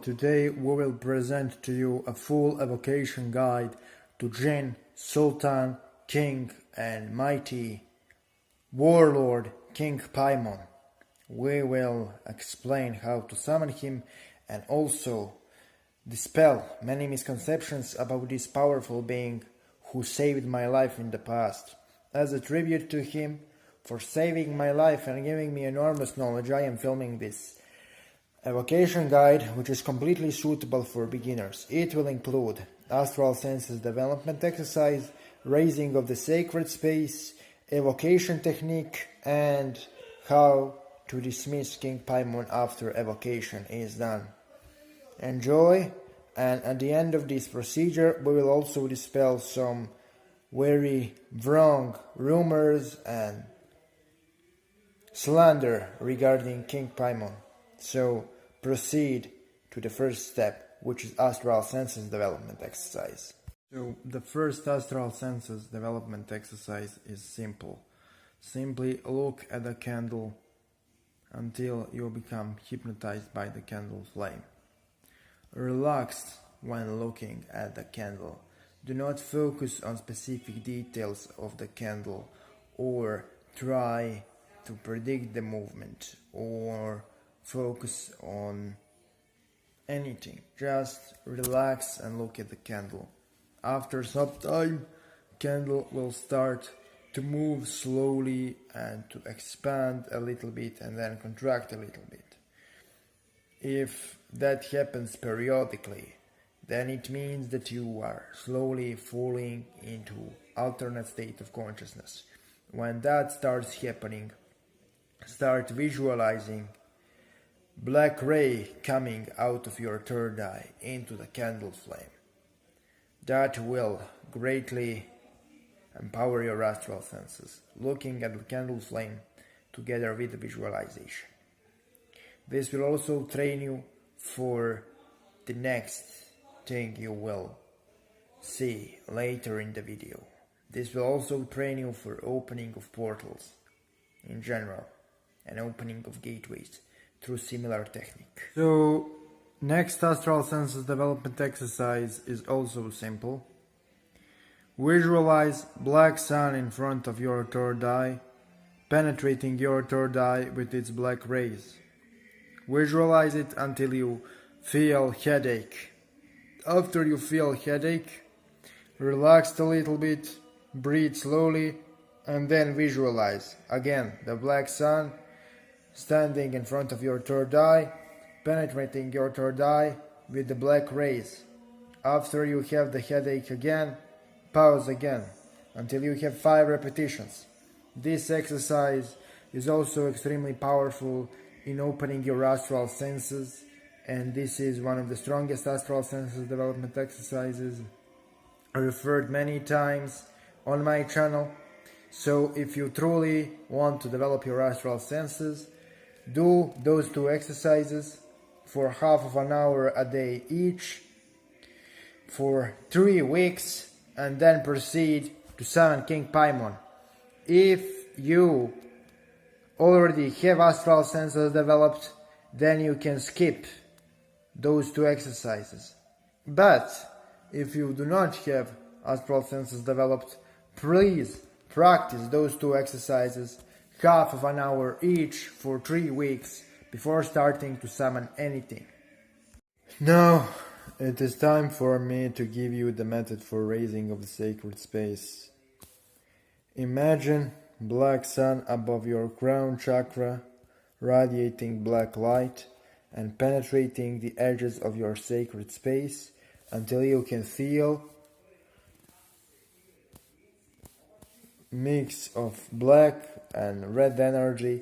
today we will present to you a full evocation guide to Jinn, Sultan, King and mighty warlord King Paimon. We will explain how to summon him and also dispel many misconceptions about this powerful being who saved my life in the past. As a tribute to him for saving my life and giving me enormous knowledge, I am filming this evocation guide, which is completely suitable for beginners. It will include astral senses development exercise, raising of the sacred space, evocation technique, and how to dismiss King Paimon after evocation is done. Enjoy, and at the end of this procedure we will also dispel some very wrong rumors and slander regarding King Paimon. So proceed to the first step, which is astral senses development exercise. So the first astral senses development exercise is simple. Simply look at the candle until you become hypnotized by the candle flame. Relax when looking at the candle. Do not focus on specific details of the candle or try to predict the movement or focus on anything. Just relax and look at the candle. After some time, candle will start to move slowly and to expand a little bit and then contract a little bit. If that happens periodically, then it means that you are slowly falling into alternate state of consciousness. When that starts happening, start visualizing black ray coming out of your third eye into the candle flame. That will greatly empower your astral senses, looking at the candle flame together with the visualization. This will also train you for the next thing you will see later in the video. This will also train you for opening of portals in general and opening of gateways through similar technique. So next astral senses development exercise is also simple. Visualize black sun in front of your third eye, penetrating your third eye with its black rays. Visualize it until you feel headache. After you feel headache, relax a little bit, breathe slowly, and then visualize again the black sun standing in front of your third eye, penetrating your third eye with the black rays. After you have the headache again, pause again until you have 5 repetitions. This exercise is also extremely powerful in opening your astral senses, and this is one of the strongest astral senses development exercises referred many times on my channel. So if you truly want to develop your astral senses, do those 2 exercises for half of an hour a day each for 3 weeks, and then proceed to summon King Paimon. If you already have astral senses developed, then you can skip those 2 exercises. But if you do not have astral senses developed, please practice those 2 exercises half of an hour each for 3 weeks before starting to summon anything. Now it is time for me to give you the method for raising of the sacred space. Imagine black sun above your crown chakra, radiating black light and penetrating the edges of your sacred space until you can feel mix of black and red energy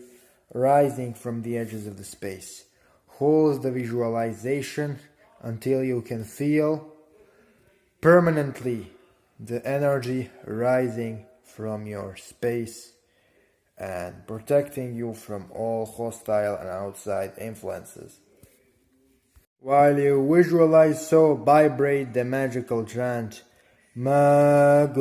rising from the edges of the space. Hold the visualization until you can feel permanently the energy rising from your space and protecting you from all hostile and outside influences. While you visualize, so vibrate the magical chant Magurit.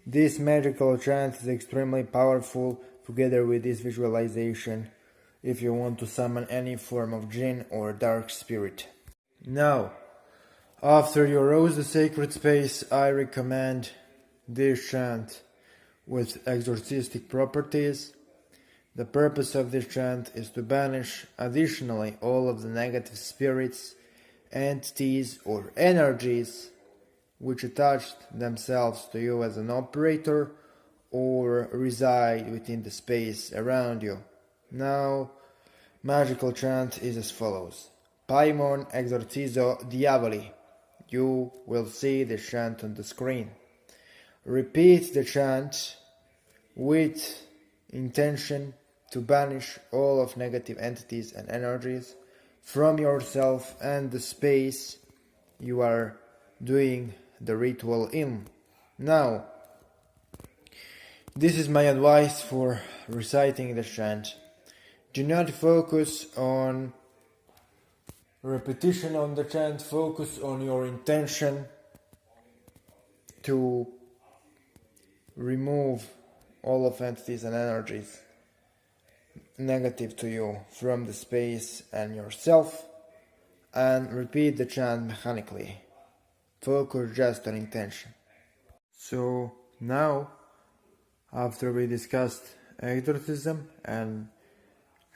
This magical chant is extremely powerful. Together with this visualization, if you want to summon any form of jinn or dark spirit. Now, after you rouse the sacred space, I recommend this chant with exorcistic properties. The purpose of this chant is to banish additionally all of the negative spirits, entities or energies which attached themselves to you as an operator or reside within the space around you. Now, magical chant is as follows. Paimon exorcizo diavoli. You will see the chant on the screen. Repeat the chant with intention to banish all of negative entities and energies from yourself and the space you are doing the ritual in. Now, this is my advice for reciting the chant. Do not focus on repetition on the chant, focus on your intention to remove all of entities and energies negative to you from the space and yourself, and repeat the chant mechanically. Focus just on intention. So now, after we discussed exorcism and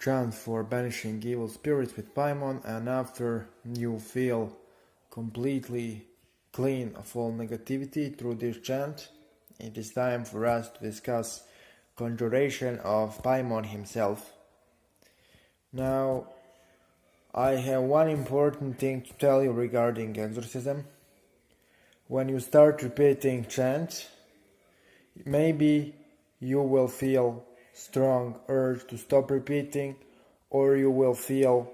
chant for banishing evil spirits with Paimon, and after you feel completely clean of all negativity through this chant, it is time for us to discuss conjuration of Paimon himself. Now, I have one important thing to tell you regarding exorcism. When you start repeating chant, maybe you will feel strong urge to stop repeating, or you will feel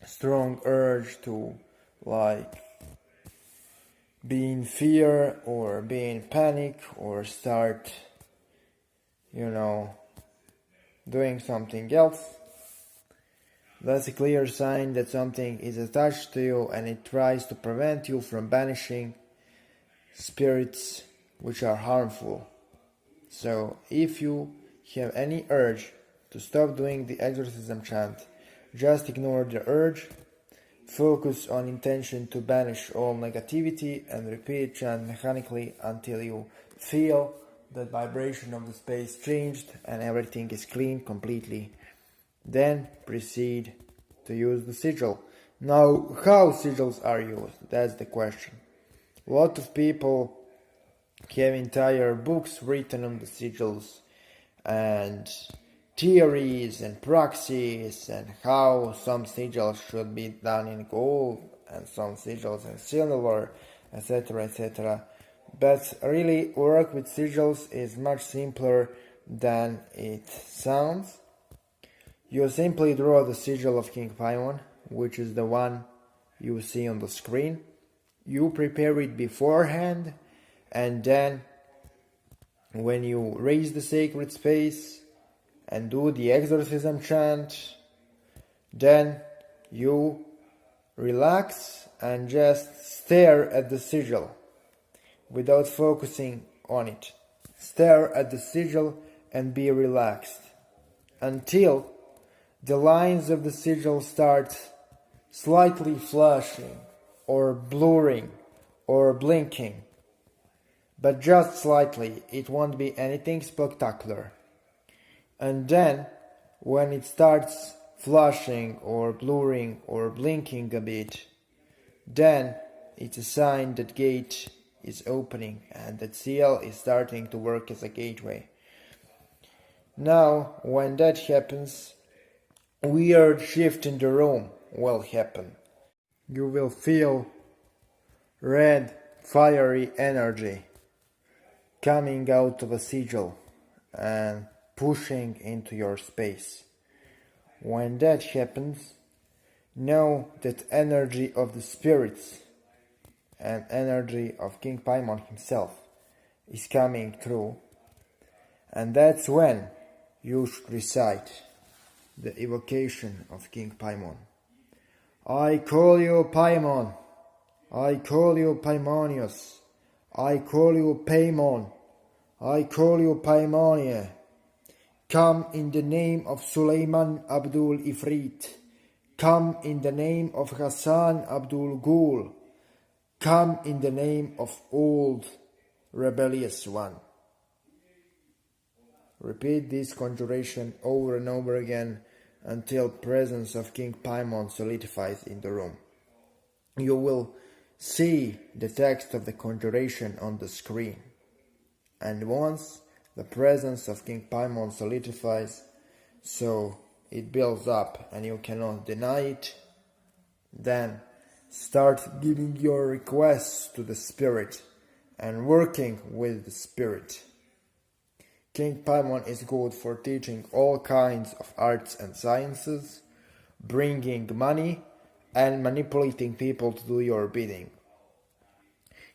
strong urge to be in fear or be in panic or start doing something else. That's a clear sign that something is attached to you and it tries to prevent you from banishing spirits which are harmful. So if you have any urge to stop doing the exorcism chant, just ignore the urge, focus on intention to banish all negativity, and repeat chant mechanically until you feel that vibration of the space changed and everything is clean completely. Then proceed to use the sigil. Now, how sigils are used? That's the question. A lot of people have entire books written on the sigils and theories and proxies and how some sigils should be done in gold and some sigils in silver, etc., etc. But really, work with sigils is much simpler than it sounds. You simply draw the sigil of King Paimon, which is the one you see on the screen. You prepare it beforehand, and then when you raise the sacred space and do the exorcism chant, then you relax and just stare at the sigil without focusing on it. Stare at the sigil and be relaxed until the lines of the sigil start slightly flashing or blurring or blinking, but just slightly. It won't be anything spectacular. And then when it starts flashing or blurring or blinking a bit, then it's a sign that gate is opening and that seal is starting to work as a gateway. Now, when that happens, weird shift in the room will happen. You will feel red, fiery energy coming out of a sigil and pushing into your space. When that happens, know that energy of the spirits and energy of King Paimon himself is coming through, and that's when you should recite the evocation of King Paimon. I call you Paimon, I call you Paimonius, I call you Paimon, I call you Paimonia. Come in the name of Suleiman Abdul Ifrit. Come in the name of Hassan Abdul Ghul. Come in the name of old rebellious one. Repeat this conjuration over and over again until presence of King Paimon solidifies in the room. You will see the text of the conjuration on the screen. And once the presence of King Paimon solidifies, so it builds up and you cannot deny it, then start giving your requests to the Spirit and working with the Spirit. King Paimon is good for teaching all kinds of arts and sciences, bringing money, and manipulating people to do your bidding.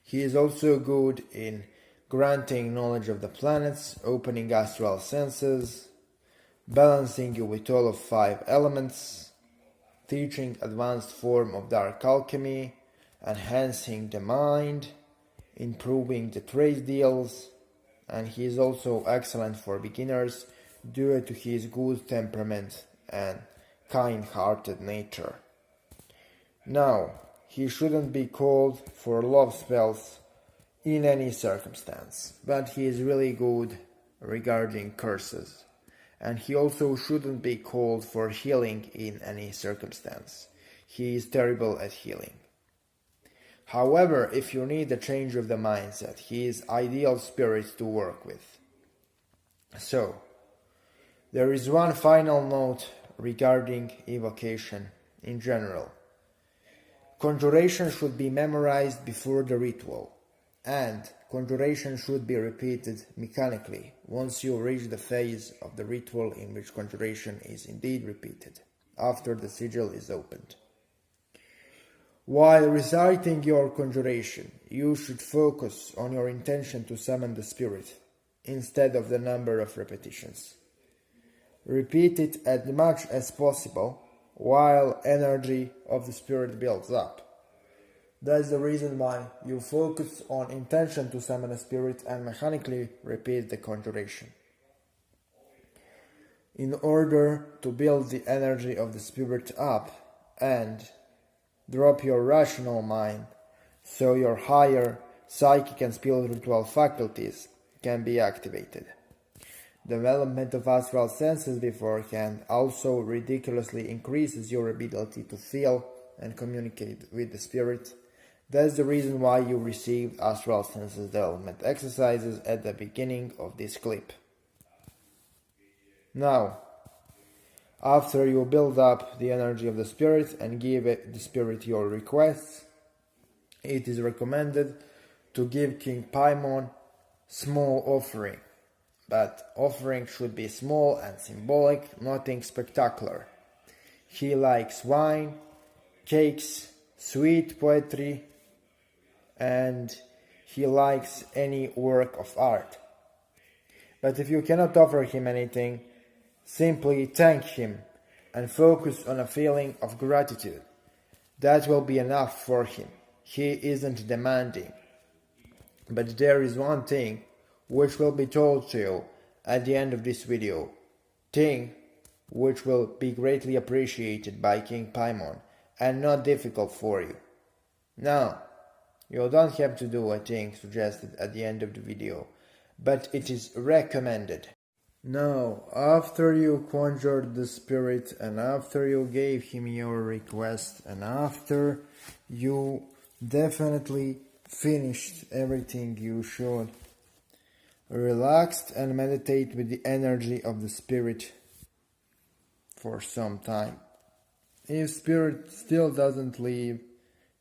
He is also good in granting knowledge of the planets, opening astral senses, balancing you with all of 5 elements, teaching advanced form of dark alchemy, enhancing the mind, improving the trade deals, and he is also excellent for beginners due to his good temperament and kind-hearted nature. Now, he shouldn't be called for love spells in any circumstance, but he is really good regarding curses. And he also shouldn't be called for healing in any circumstance. He is terrible at healing. However, if you need a change of the mindset, he is ideal spirit to work with. So, there is one final note regarding evocation in general. Conjuration should be memorized before the ritual, and conjuration should be repeated mechanically once you reach the phase of the ritual in which conjuration is indeed repeated, after the sigil is opened. While reciting your conjuration, you should focus on your intention to summon the spirit, instead of the number of repetitions. Repeat it as much as possible, while energy of the spirit builds up. That's the reason why you focus on intention to summon a spirit and mechanically repeat the conjuration. In order to build the energy of the spirit up and drop your rational mind, so your higher psychic and spiritual faculties can be activated. Development of astral senses beforehand also ridiculously increases your ability to feel and communicate with the spirit. That's the reason why you received astral senses development exercises at the beginning of this clip. Now, after you build up the energy of the spirit and give the spirit your requests, it is recommended to give King Paimon small offering. But offering should be small and symbolic, nothing spectacular. He likes wine, cakes, sweet poetry, and he likes any work of art. But if you cannot offer him anything, simply thank him and focus on a feeling of gratitude. That will be enough for him. He isn't demanding. But there is one thing which will be told to you at the end of this video, thing which will be greatly appreciated by King Paimon and not difficult for you. Now, you don't have to do a thing suggested at the end of the video, but it is recommended. Now, after you conjured the spirit and after you gave him your request and after you definitely finished everything you should, relaxed and meditate with the energy of the spirit for some time. If spirit still doesn't leave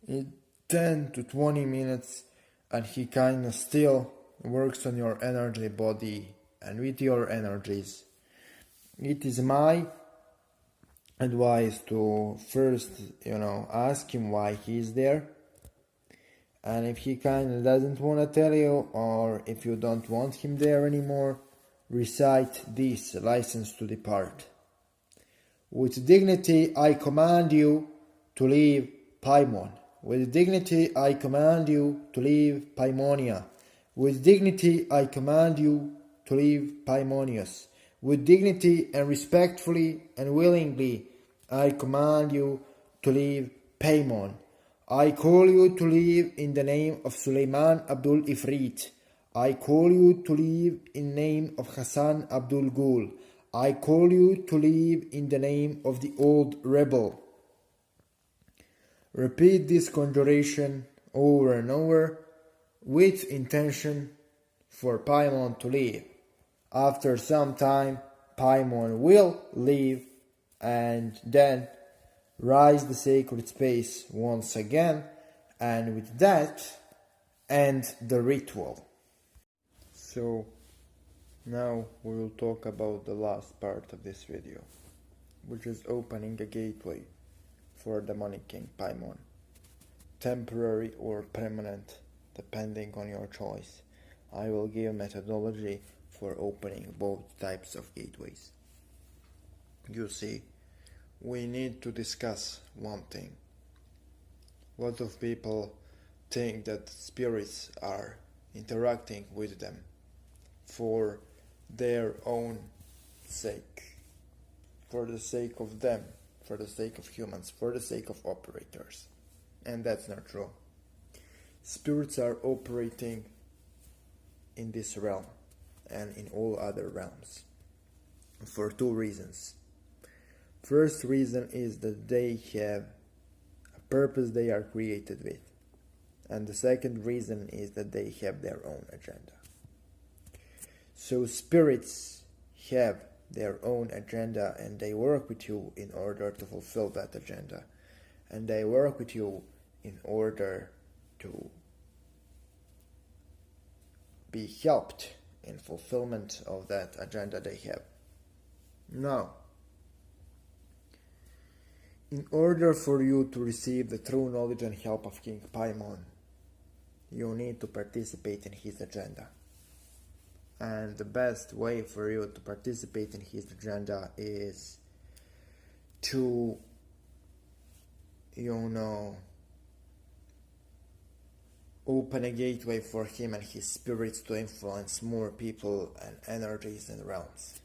in 10 to 20 minutes and he kinda still works on your energy body and with your energies, it is my advice to first, ask him why he is there. And if he kinda doesn't wanna tell you, or if you don't want him there anymore, recite this license to depart. With dignity I command you to leave Paimon. With dignity I command you to leave Paimonia. With dignity I command you to leave Paimonius. With dignity and respectfully and willingly, I command you to leave Paimon. I call you to leave in the name of Suleiman Abdul Ifrit. I call you to leave in the name of Hassan Abdul Ghul. I call you to leave in the name of the old rebel. Repeat this conjuration over and over with intention for Paimon to leave. After some time, Paimon will leave and then rise the sacred space once again, and with that end the ritual. So now we will talk about the last part of this video, which is opening a gateway for demonic king Paimon, temporary or permanent depending on your choice. I will give methodology for opening both types of gateways. You see, we need to discuss one thing. A lot of people think that spirits are interacting with them for their own sake, for the sake of them, for the sake of humans, for the sake of operators. And that's not true. Spirits are operating in this realm and in all other realms for two reasons. First reason is that they have a purpose they are created with, and the second reason is that they have their own agenda. So spirits have their own agenda, and they work with you in order to fulfill that agenda, and they work with you in order to be helped in fulfillment of that agenda they have. Now, in order for you to receive the true knowledge and help of King Paimon, you need to participate in his agenda. And the best way for you to participate in his agenda is to, open a gateway for him and his spirits to influence more people and energies and realms.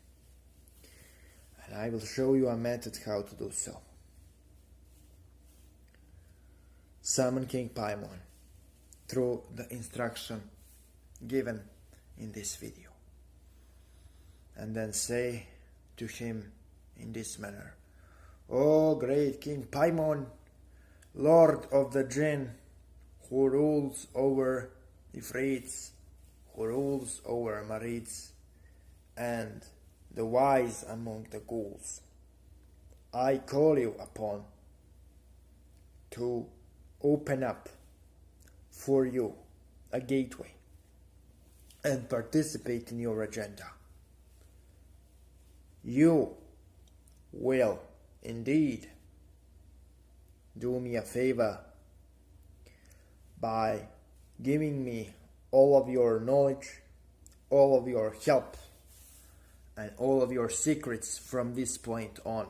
And I will show you a method how to do so. Summon King Paimon through the instruction given in this video. And then say to him in this manner, "O great King Paimon, Lord of the Jinn, who rules over Ifrits, who rules over Marids, and the wise among the ghouls, I call you upon to open up for you a gateway and participate in your agenda. You will indeed do me a favor by giving me all of your knowledge, all of your help, and all of your secrets from this point on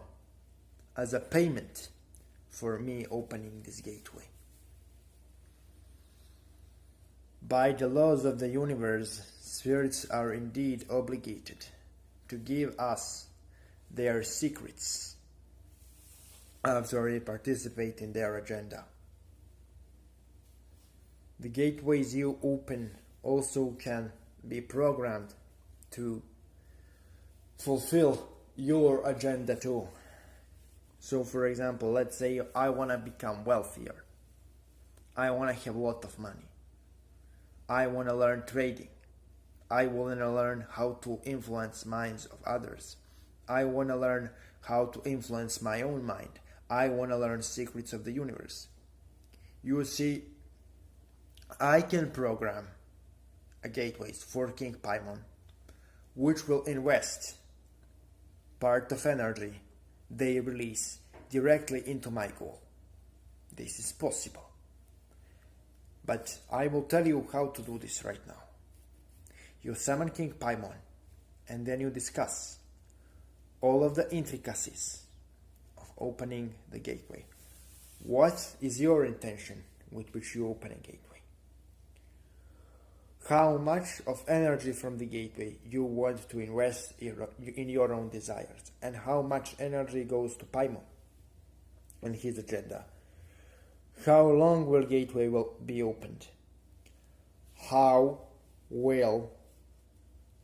as a payment for me opening this gateway. By the laws of the universe, spirits are indeed obligated to give us their secrets after we participate in their agenda. The gateways you open also can be programmed to fulfill your agenda too. So for example, let's say I want to become wealthier. I want to have a lot of money. I want to learn trading. I want to learn how to influence minds of others. I want to learn how to influence my own mind. I want to learn secrets of the universe. You see, I can program a gateways for King Paimon, which will invest part of energy they release directly into my goal. This is possible. But I will tell you how to do this right now. You summon King Paimon, and then you discuss all of the intricacies of opening the gateway. What is your intention with which you open a gateway? how much of energy from the gateway you want to invest in your own desires, and how much energy goes to Paimon and his agenda. How long will gateway will be opened? How will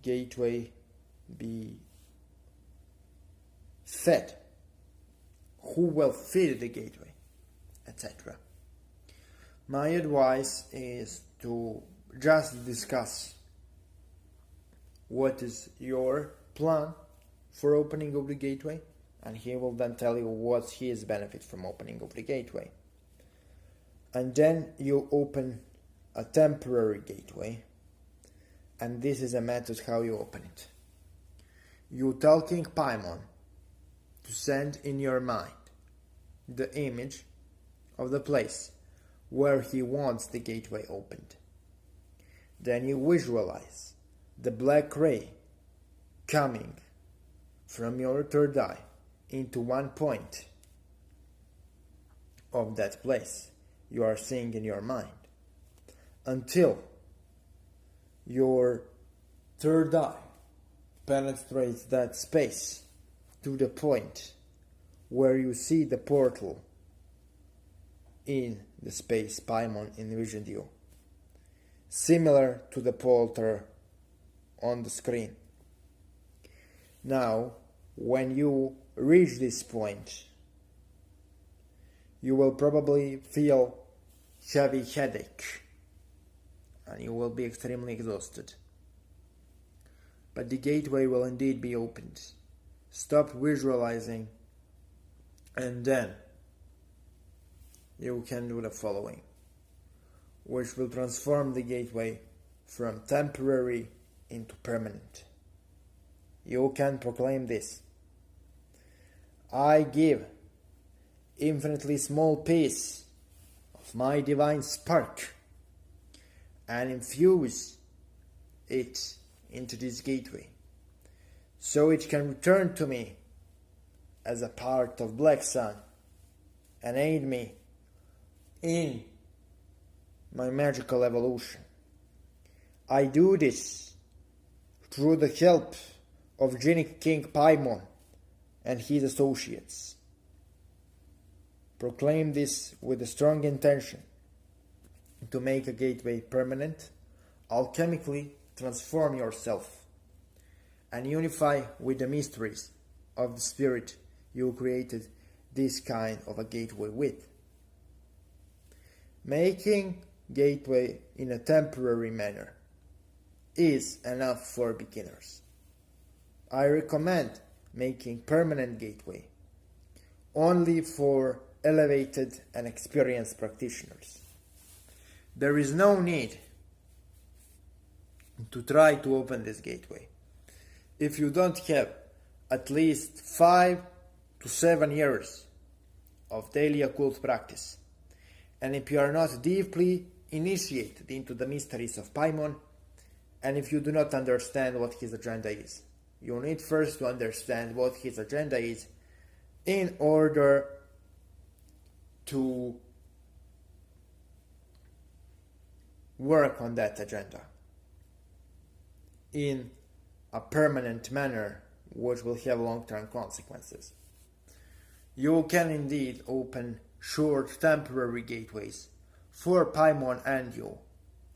gateway be fed? Who will feed the gateway, etc. My advice is to just discuss what is your plan for opening of the gateway, and he will then tell you what's his benefit from opening of the gateway. And then you open a temporary gateway, and this is a method how you open it. You tell King Paimon to send in your mind the image of the place where he wants the gateway opened. Then you visualize the black ray coming from your third eye into one point of that place you are seeing in your mind, until your third eye penetrates that space to the point where you see the portal in the space Paimon envisioned you, similar to the portal on the screen. Now, when you reach this point, you will probably feel heavy headache and you will be extremely exhausted. But the gateway will indeed be opened. Stop visualizing, and then you can do the following, which will transform the gateway from temporary into permanent. You can proclaim this: I give infinitely small piece of my divine spark and infuse it into this gateway, so it can return to me as a part of Black Sun and aid me in my magical evolution. I do this through the help of King Paimon and his associates. Proclaim this with a strong intention to make a gateway permanent, alchemically transform yourself, and unify with the mysteries of the spirit you created this kind of a gateway with. Making gateway in a temporary manner is enough for beginners. I recommend making permanent gateway only for elevated and experienced practitioners. There is no need to try to open this gateway if you don't have at least 5 to 7 years of daily occult practice, and if you are not deeply initiated into the mysteries of Paimon, and if you do not understand what his agenda is. You need first to understand what his agenda is in order to work on that agenda in a permanent manner, which will have long-term consequences. You can indeed open short temporary gateways for Paimon and you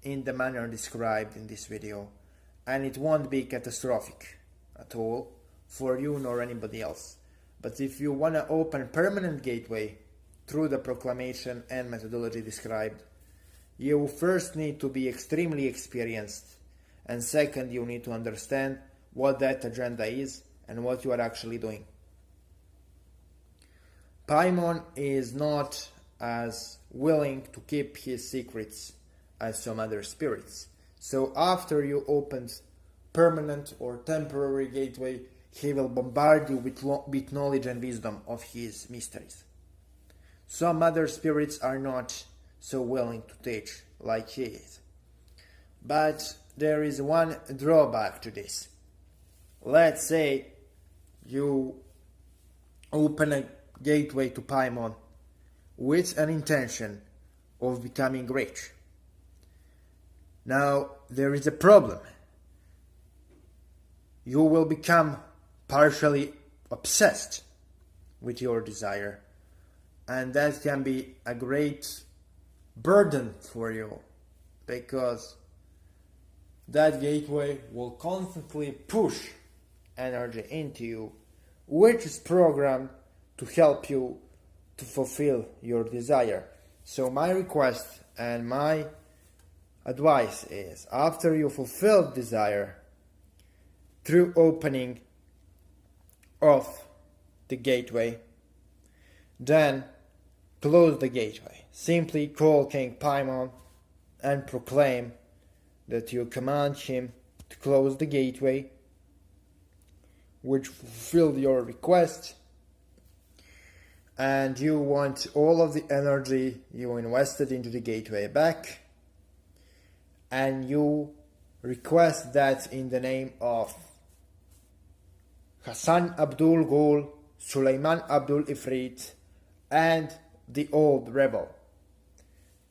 in the manner described in this video, and it won't be catastrophic at all for you nor anybody else. But if you want to open permanent gateway through the proclamation and methodology described, you first need to be extremely experienced, and second, you need to understand what that agenda is and what you are actually doing. Paimon is not as willing to keep his secrets as some other spirits. So after you open permanent or temporary gateway, he will bombard you with knowledge and wisdom of his mysteries. Some other spirits are not so willing to teach like he is. But there is one drawback to this. Let's say you open a gateway to Paimon with an intention of becoming rich. Now, there is a problem. You will become partially obsessed with your desire, and that can be a great burden for you, because that gateway will constantly push energy into you, which is programmed to help you to fulfill your desire. So my request and my advice is, after you fulfill desire, through opening of the gateway, then close the gateway. Simply call King Paimon and proclaim that you command him to close the gateway, which fulfilled your request, and you want all of the energy you invested into the gateway back, and you request that in the name of Hassan Abdul Ghul, Suleiman Abdul Ifrit, and the old rebel.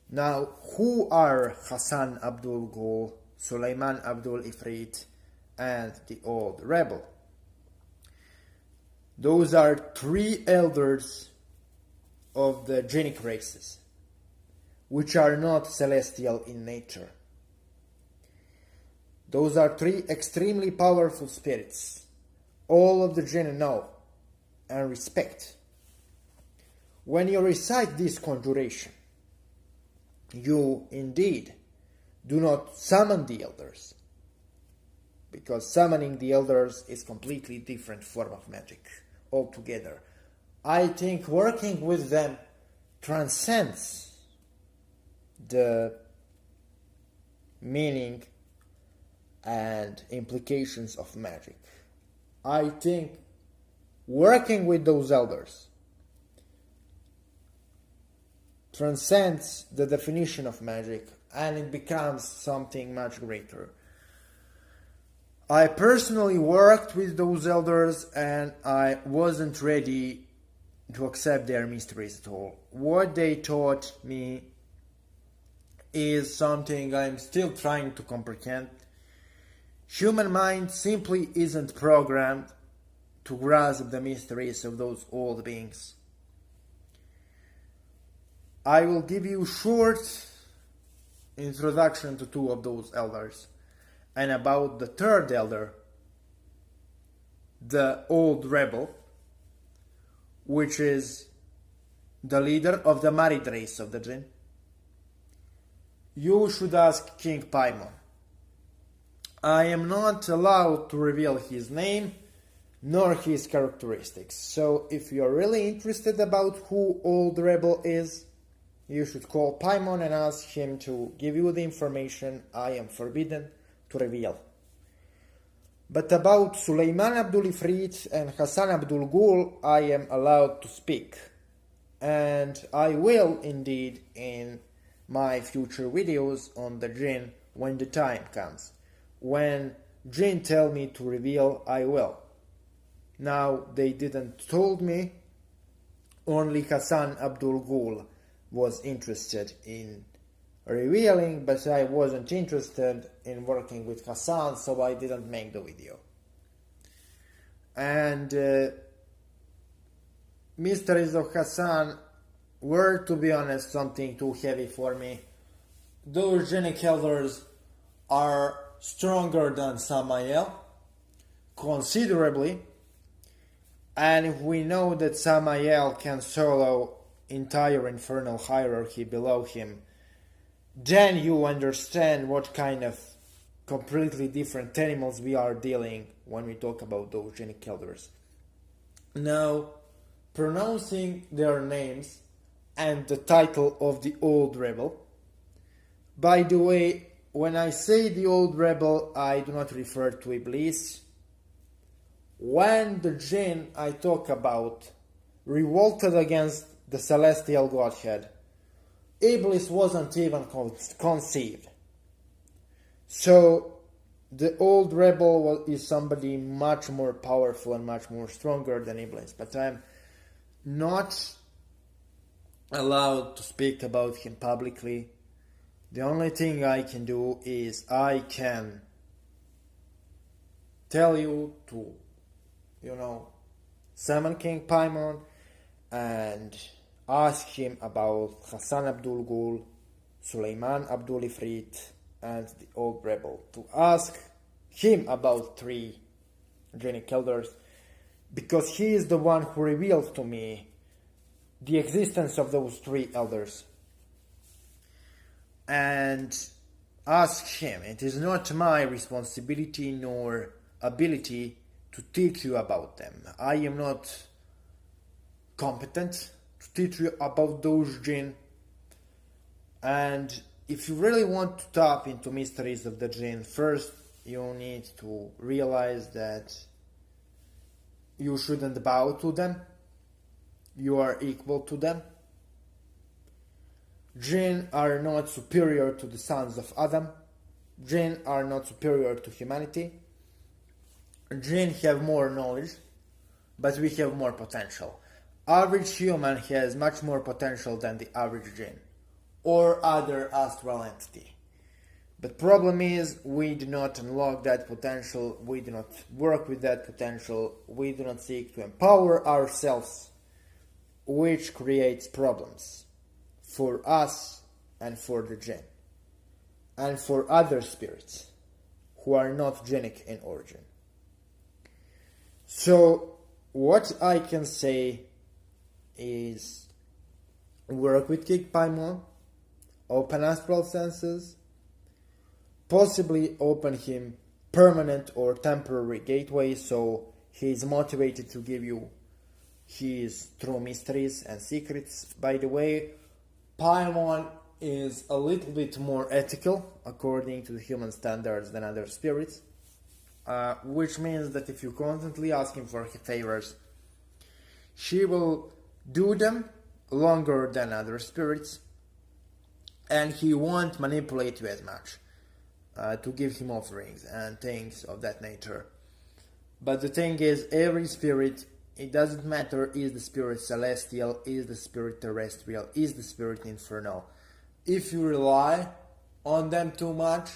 Now, who are Hassan Abdul Ghul, Suleiman Abdul Ifrit, and the old rebel? Those are three elders of the Jinnic races, which are not celestial in nature. Those are three extremely powerful spirits all of the Jinn know and respect. When you recite this conjuration, you indeed do not summon the elders, because summoning the elders is completely different form of magic altogether. I think working with them transcends the meaning and implications of magic. I think working with those elders transcends the definition of magic, and it becomes something much greater. I personally worked with those elders, and I wasn't ready to accept their mysteries at all. What they taught me is something I'm still trying to comprehend. Human mind simply isn't programmed to grasp the mysteries of those old beings. I will give you a short introduction to two of those elders, and about the third elder, the old rebel, which is the leader of the married race of the Jinn. You should ask King Paimon. I am not allowed to reveal his name nor his characteristics, so if you are really interested about who Old Rebel is, you should call Paimon and ask him to give you the information I am forbidden to reveal. But about Suleiman Abdul Ifrit and Hassan Abdul Ghul, I am allowed to speak, and I will indeed in my future videos on the Jinn when the time comes. When Jinn tell me to reveal, I will. Now, they didn't told me, only Hassan Abdul Ghul was interested in revealing, but I wasn't interested in working with Hassan, so I didn't make the video. And mysteries of Hassan were, to be honest, something too heavy for me. Those Jinnic elders are stronger than Samael, considerably, and if we know that Samael can solo entire infernal hierarchy below him, then you understand what kind of completely different animals we are dealing when we talk about those Jinnic elders. Now, pronouncing their names and the title of the old rebel. By the way, when I say the old rebel, I do not refer to Iblis. When the Jinn I talk about revolted against the celestial Godhead, Iblis wasn't even conceived. So the old rebel is somebody much more powerful and much more stronger than Iblis, but I'm not allowed to speak about him publicly The only thing I can do is I can tell you to, summon King Paimon and ask him about Hassan Abdul Ghul, Suleiman Abdul Ifrit, and the old rebel. To ask him about 3 Genic elders, because he is the one who revealed to me the existence of those 3 elders. And ask him. It is not my responsibility nor ability to teach you about them. I am not competent to teach you about those jinn. And if you really want to tap into mysteries of the jinn, first you need to realize that you shouldn't bow to them. You are equal to them. Jinn are not superior to the sons of Adam. Jinn are not superior to humanity. Jinn have more knowledge, but we have more potential. Average human has much more potential than the average jinn or other astral entity. But problem is, we do not unlock that potential, we do not work with that potential, we do not seek to empower ourselves, which creates problems for us and for the jinn, and for other spirits who are not jinnic in origin. So, what I can say is work with King Paimon, open astral senses, possibly open him permanent or temporary gateways so he is motivated to give you his true mysteries and secrets. By the way, Paimon is a little bit more ethical according to the human standards than other spirits, which means that if you constantly ask him for favors, she will do them longer than other spirits, and he won't manipulate you as much to give him offerings and things of that nature. But the thing is, every spirit, it doesn't matter is the spirit celestial, is the spirit terrestrial, is the spirit infernal. If you rely on them too much,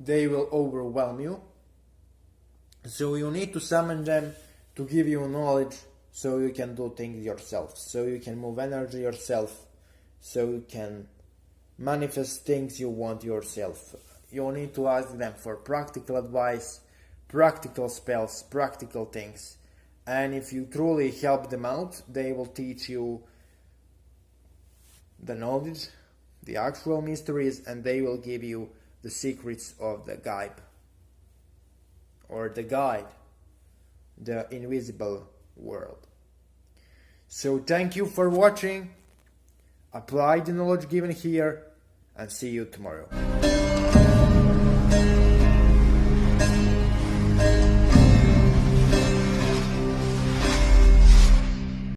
they will overwhelm you. So you need to summon them to give you knowledge so you can do things yourself, so you can move energy yourself, so you can manifest things you want yourself. You need to ask them for practical advice, practical spells, practical things. And if you truly help them out, they will teach you the knowledge, the actual mysteries, and they will give you the secrets of the guide, or the guide, the invisible world. So thank you for watching, apply the knowledge given here, and see you tomorrow.